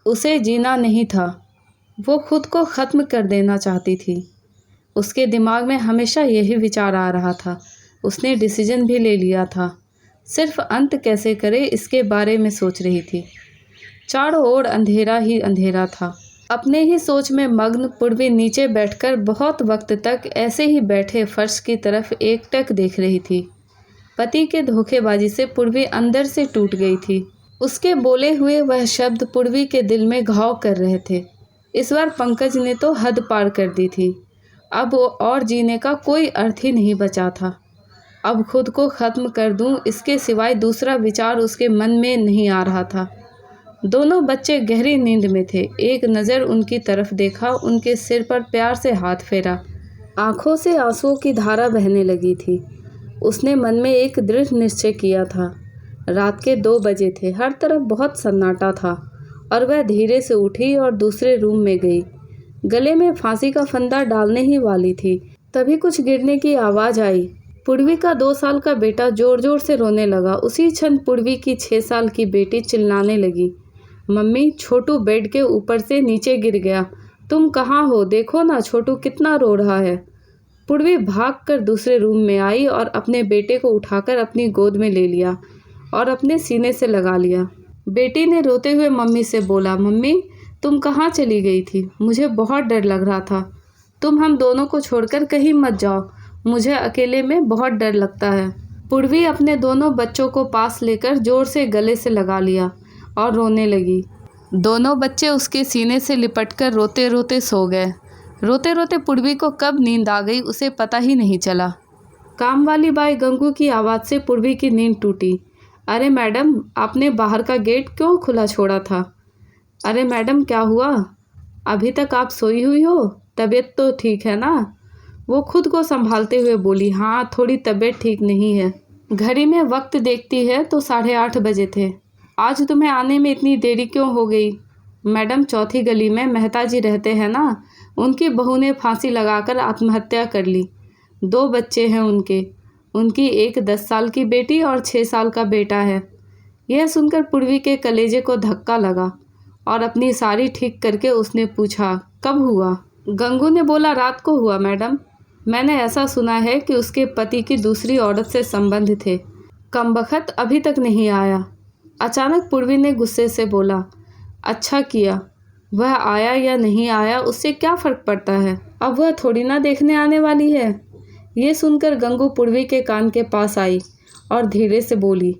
उसे जीना नहीं था, वो खुद को ख़त्म कर देना चाहती थी। उसके दिमाग में हमेशा यही विचार आ रहा था। उसने डिसीजन भी ले लिया था, सिर्फ अंत कैसे करे इसके बारे में सोच रही थी। चारों ओर अंधेरा ही अंधेरा था। अपने ही सोच में मग्न पूर्वी नीचे बैठकर बहुत वक्त तक ऐसे ही बैठे फर्श की तरफ एकटक देख रही थी। पति के धोखेबाजी से पूर्वी अंदर से टूट गई थी। उसके बोले हुए वह शब्द पूर्वी के दिल में घाव कर रहे थे। इस बार पंकज ने तो हद पार कर दी थी। अब और जीने का कोई अर्थ ही नहीं बचा था। अब खुद को ख़त्म कर दूं, इसके सिवाय दूसरा विचार उसके मन में नहीं आ रहा था। दोनों बच्चे गहरी नींद में थे। एक नज़र उनकी तरफ देखा, उनके सिर पर प्यार से हाथ फेरा। आंखों से आंसुओं की धारा बहने लगी थी। उसने मन में एक दृढ़ निश्चय किया था। रात के 2 बजे थे, हर तरफ बहुत सन्नाटा था और वह धीरे से उठी और दूसरे रूम में गई। गले में फांसी का फंदा डालने ही वाली थी, तभी कुछ गिरने की आवाज़ आई। पूर्वी का 2 साल का बेटा जोर जोर से रोने लगा। उसी क्षण पूर्वी की 6 साल की बेटी चिल्लाने लगी, मम्मी, छोटू बेड के ऊपर से नीचे गिर गया। तुम कहाँ हो? देखो ना छोटू कितना रो रहा है। पूर्वी भागकर दूसरे रूम में आई और अपने बेटे को उठाकर अपनी गोद में ले लिया और अपने सीने से लगा लिया। बेटी ने रोते हुए मम्मी से बोला, मम्मी तुम कहाँ चली गई थी? मुझे बहुत डर लग रहा था। तुम हम दोनों को छोड़कर कहीं मत जाओ, मुझे अकेले में बहुत डर लगता है। पूर्वी अपने दोनों बच्चों को पास लेकर जोर से गले से लगा लिया और रोने लगी। दोनों बच्चे उसके सीने से लिपटकर रोते रोते सो गए। रोते रोते पूर्वी को कब नींद आ गई उसे पता ही नहीं चला। काम वाली बाई गंगू की आवाज़ से पूर्वी की नींद टूटी। अरे मैडम, आपने बाहर का गेट क्यों खुला छोड़ा था? अरे मैडम, क्या हुआ? अभी तक आप सोई हुई हो? तबीयत तो ठीक है ना? वो खुद को संभालते हुए बोली, हाँ थोड़ी तबीयत ठीक नहीं है। घड़ी में वक्त देखती है तो 8:30 बजे थे। आज तुम्हें आने में इतनी देरी क्यों हो गई? मैडम, चौथी गली में मेहता जी रहते हैं ना, उनकी बहू ने फांसी लगाकर आत्महत्या कर ली। 2 बच्चे हैं उनकी एक 10 साल की बेटी और 6 साल का बेटा है। यह सुनकर पूर्वी के कलेजे को धक्का लगा और अपनी साड़ी ठीक करके उसने पूछा, कब हुआ? गंगू ने बोला, रात को हुआ मैडम। मैंने ऐसा सुना है कि उसके पति की दूसरी औरत से संबंध थे। कमबख्त अभी तक नहीं आया। अचानक पूर्वी ने गुस्से से बोला, अच्छा किया, वह आया या नहीं आया उससे क्या फ़र्क पड़ता है, अब वह थोड़ी ना देखने आने वाली है। ये सुनकर गंगू पूर्वी के कान के पास आई और धीरे से बोली,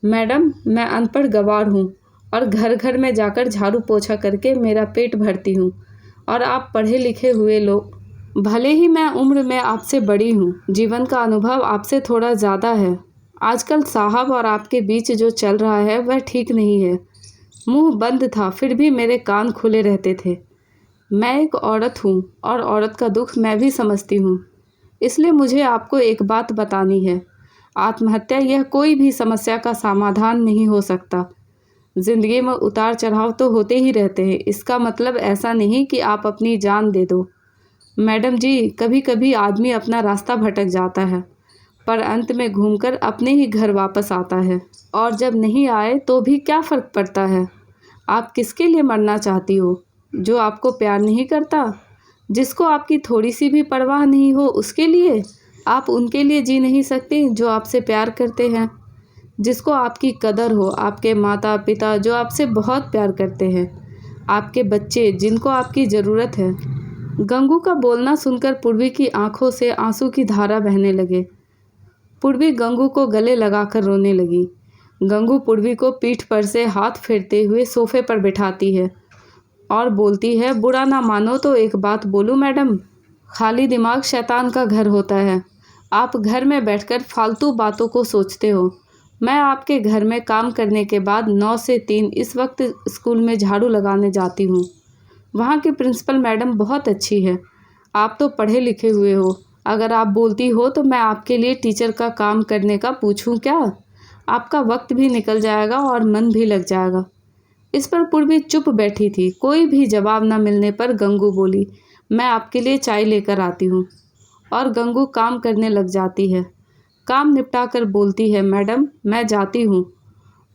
मैडम मैं अनपढ़ गवार हूँ और घर घर में जाकर झाड़ू पोछा करके मेरा पेट भरती हूँ और आप पढ़े लिखे हुए लोग, भले ही मैं उम्र में आपसे बड़ी हूँ, जीवन का अनुभव आपसे थोड़ा ज़्यादा है। आजकल साहब और आपके बीच जो चल रहा है वह ठीक नहीं है। मुंह बंद था फिर भी मेरे कान खुले रहते थे। मैं एक औरत हूँ और औरत का दुख मैं भी समझती हूँ, इसलिए मुझे आपको एक बात बतानी है। आत्महत्या यह कोई भी समस्या का समाधान नहीं हो सकता। ज़िंदगी में उतार चढ़ाव तो होते ही रहते हैं, इसका मतलब ऐसा नहीं कि आप अपनी जान दे दो। मैडम जी, कभी कभी आदमी अपना रास्ता भटक जाता है पर अंत में घूमकर अपने ही घर वापस आता है, और जब नहीं आए तो भी क्या फ़र्क पड़ता है। आप किसके लिए मरना चाहती हो? जो आपको प्यार नहीं करता, जिसको आपकी थोड़ी सी भी परवाह नहीं हो उसके लिए? आप उनके लिए जी नहीं सकती जो आपसे प्यार करते हैं, जिसको आपकी कदर हो, आपके माता पिता जो आपसे बहुत प्यार करते हैं, आपके बच्चे जिनको आपकी ज़रूरत है। गंगू का बोलना सुनकर पूर्वी की आंखों से आंसू की धारा बहने लगे। पूर्वी गंगू को गले लगाकर रोने लगी। गंगू पूर्वी को पीठ पर से हाथ फेरते हुए सोफे पर बिठाती है और बोलती है, बुरा ना मानो तो एक बात बोलूं मैडम, खाली दिमाग शैतान का घर होता है। आप घर में बैठकर फालतू बातों को सोचते हो। मैं आपके घर में काम करने के बाद 9 से 3 इस वक्त स्कूल में झाड़ू लगाने जाती हूँ। वहाँ की प्रिंसिपल मैडम बहुत अच्छी है। आप तो पढ़े लिखे हुए हो, अगर आप बोलती हो तो मैं आपके लिए टीचर का काम करने का पूछूं क्या? आपका वक्त भी निकल जाएगा और मन भी लग जाएगा। इस पर पूर्वी चुप बैठी थी। कोई भी जवाब न मिलने पर गंगू बोली, मैं आपके लिए चाय लेकर आती हूँ। और गंगू काम करने लग जाती है। काम निपटा कर बोलती है, मैडम मैं जाती हूँ।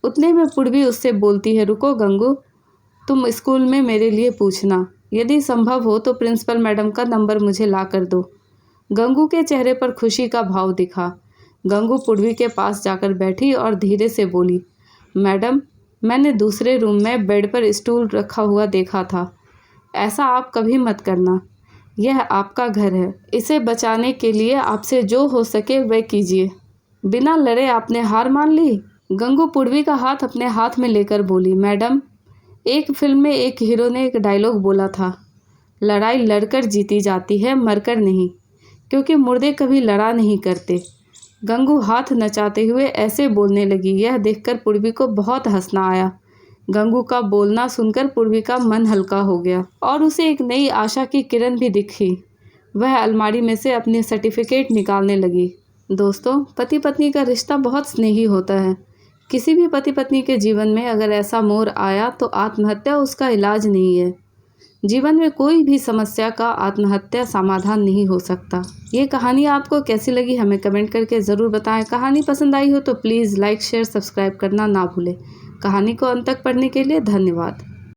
उतने में पूर्वी उससे बोलती है, रुको गंगू, तुम स्कूल में मेरे लिए पूछना। यदि संभव हो तो प्रिंसिपल मैडम का नंबर मुझे ला कर दो। गंगू के चेहरे पर खुशी का भाव दिखा। गंगू पूर्वी के पास जाकर बैठी और धीरे से बोली, मैडम, मैंने दूसरे रूम में बेड पर स्टूल रखा हुआ देखा था। ऐसा आप कभी मत करना। यह आपका घर है। इसे बचाने के लिए आपसे जो हो सके वह कीजिए। बिना लड़े आपने हार मान ली? गंगू पूर्वी का हाथ अपने हाथ में लेकर बोली, मैडम, एक फिल्म में एक हीरो ने एक डायलॉग बोला था, लड़ाई लड़कर जीती जाती है, मरकर नहीं, क्योंकि मुर्दे कभी लड़ा नहीं करते। गंगू हाथ नचाते हुए ऐसे बोलने लगी। यह देखकर पूर्वी को बहुत हंसना आया। गंगू का बोलना सुनकर पूर्वी का मन हल्का हो गया और उसे एक नई आशा की किरण भी दिखी। वह अलमारी में से अपनी सर्टिफिकेट निकालने लगी। दोस्तों, पति पत्नी का रिश्ता बहुत स्नेही होता है। किसी भी पति पत्नी के जीवन में अगर ऐसा मोड़ आया तो आत्महत्या उसका इलाज नहीं है। जीवन में कोई भी समस्या का आत्महत्या समाधान नहीं हो सकता। ये कहानी आपको कैसी लगी हमें कमेंट करके ज़रूर बताएं। कहानी पसंद आई हो तो प्लीज़ लाइक, शेयर, सब्सक्राइब करना ना भूलें। कहानी को अंत तक पढ़ने के लिए धन्यवाद।